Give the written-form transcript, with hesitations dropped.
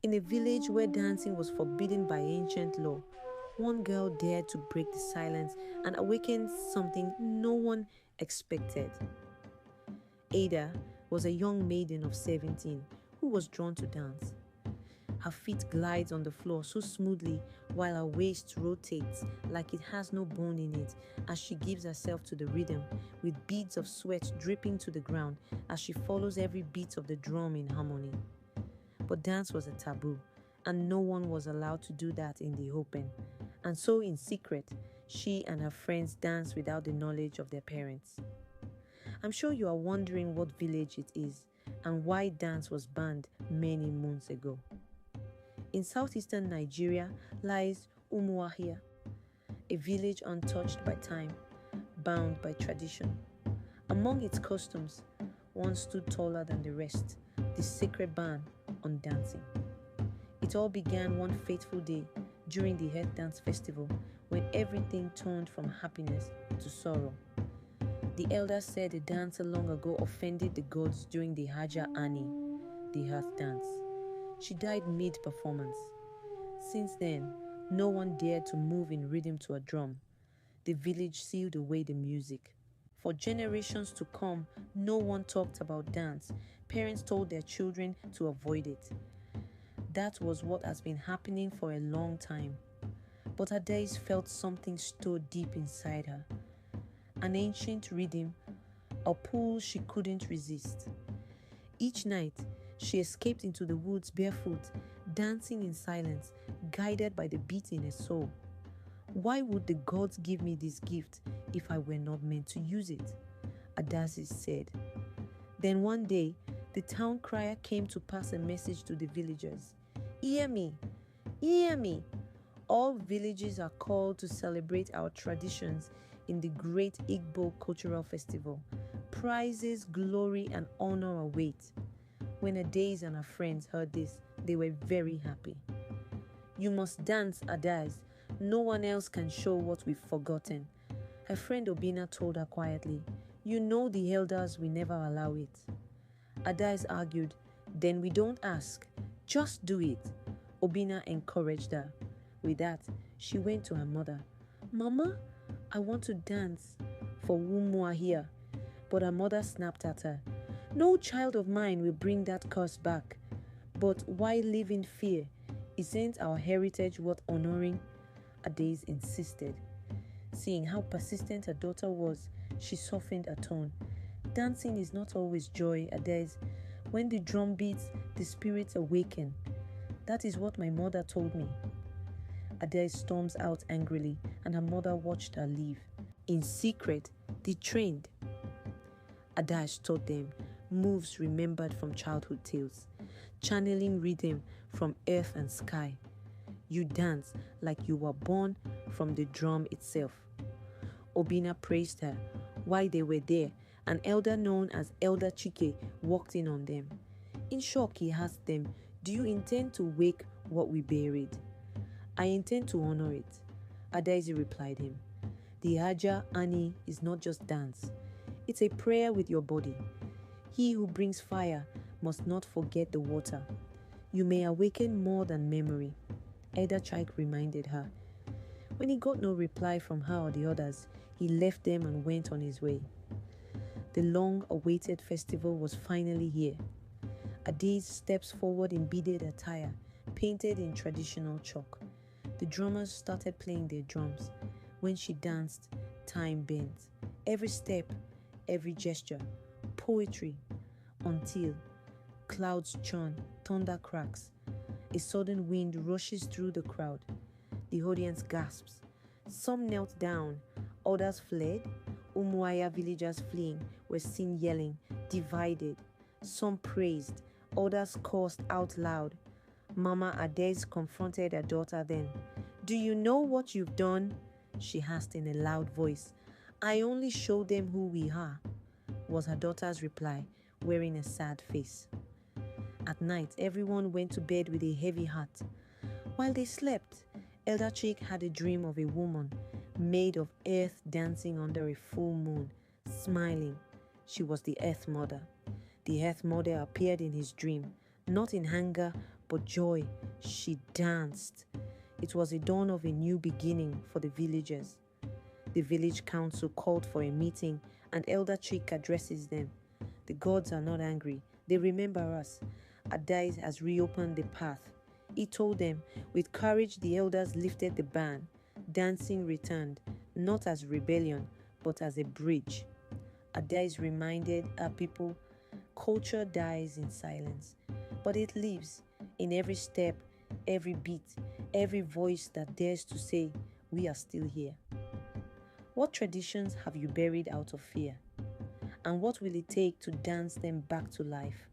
In a village where dancing was forbidden by ancient law, one girl dared to break the silence and awaken something no one expected. Ada was a young maiden of 17 who was drawn to dance. Her feet glides on the floor so smoothly while her waist rotates like it has no bone in it as she gives herself to the rhythm, with beads of sweat dripping to the ground as she follows every beat of the drum in harmony. But dance was a taboo, and no one was allowed to do that in the open. And so in secret, she and her friends danced without the knowledge of their parents. I'm sure you are wondering what village it is and why dance was banned many moons ago. In southeastern Nigeria lies Umuahia, a village untouched by time, bound by tradition. Among its customs, one stood taller than the rest, the sacred ban on dancing. It all began one fateful day during the Head Dance Festival when everything turned from happiness to sorrow. The elders said a dancer long ago offended the gods during the Haja Ani, the earth dance. She died mid-performance. Since then, no one dared to move in rhythm to a drum. The village sealed away the music. For generations to come, no one talked about dance. Parents told their children to avoid it. That was what has been happening for a long time. But Adaeze felt something stir deep inside her. An ancient rhythm, a pull she couldn't resist. Each night, she escaped into the woods barefoot, dancing in silence, guided by the beat in her soul. Why would the gods give me this gift if I were not meant to use it? Adaeze said. Then one day, the town crier came to pass a message to the villagers. Hear me, hear me. All villages are called to celebrate our traditions in the great Igbo cultural festival. Prizes, glory, and honor await. When Adaeze and her friends heard this, they were very happy. You must dance, Adaeze. No one else can show what we've forgotten. Her friend Obina told her quietly, You know the elders will never allow it. Adaeze argued, Then we don't ask. Just do it. Obina encouraged her. With that, she went to her mother. Mama, I want to dance for Umuahia. But her mother snapped at her. No child of mine will bring that curse back. But why live in fear? Isn't our heritage worth honoring? Adaeze insisted. Seeing how persistent her daughter was, she softened her tone. Dancing is not always joy, Adaeze. When the drum beats, the spirits awaken. That is what my mother told me. Adaeze storms out angrily, and her mother watched her leave. In secret, they trained. Adaeze taught them moves remembered from childhood tales, channeling rhythm from earth and sky. You dance like you were born from the drum itself. Obina praised her. While they were there, an elder known as Elder Chike walked in on them. In shock, he asked them, Do you intend to wake what we buried? I intend to honor it, Adaeze replied him. The Haja Ani is not just dance. It's a prayer with your body. He who brings fire must not forget the water. You may awaken more than memory, Elder Chike reminded her. When he got no reply from her or the others, he left them and went on his way. The long-awaited festival was finally here. Adaeze steps forward in beaded attire, painted in traditional chalk. The drummers started playing their drums. When she danced, time bent. Every step, every gesture, poetry, until clouds churn, thunder cracks. A sudden wind rushes through the crowd. The audience gasps. Some knelt down, others fled. Umuahia villagers fleeing were seen yelling, divided. Some praised, others cursed out loud. Mama Adaeze confronted her daughter then. Do you know what you've done? She asked in a loud voice. I only showed them who we are, was her daughter's reply, wearing a sad face. At night, everyone went to bed with a heavy heart. While they slept, Elder Chike had a dream of a woman made of earth dancing under a full moon, smiling. She was the Earth Mother. The Earth Mother appeared in his dream, not in anger, but joy, she danced. It was the dawn of a new beginning for the villagers. The village council called for a meeting, and Elder Chick addresses them. The gods are not angry. They remember us. Adaeze has reopened the path. He told them, with courage the elders lifted the ban. Dancing returned, not as rebellion, but as a bridge. Adaeze reminded our people, culture dies in silence, but it lives in every step, every beat, every voice that dares to say, we are still here. What traditions have you buried out of fear? And what will it take to dance them back to life?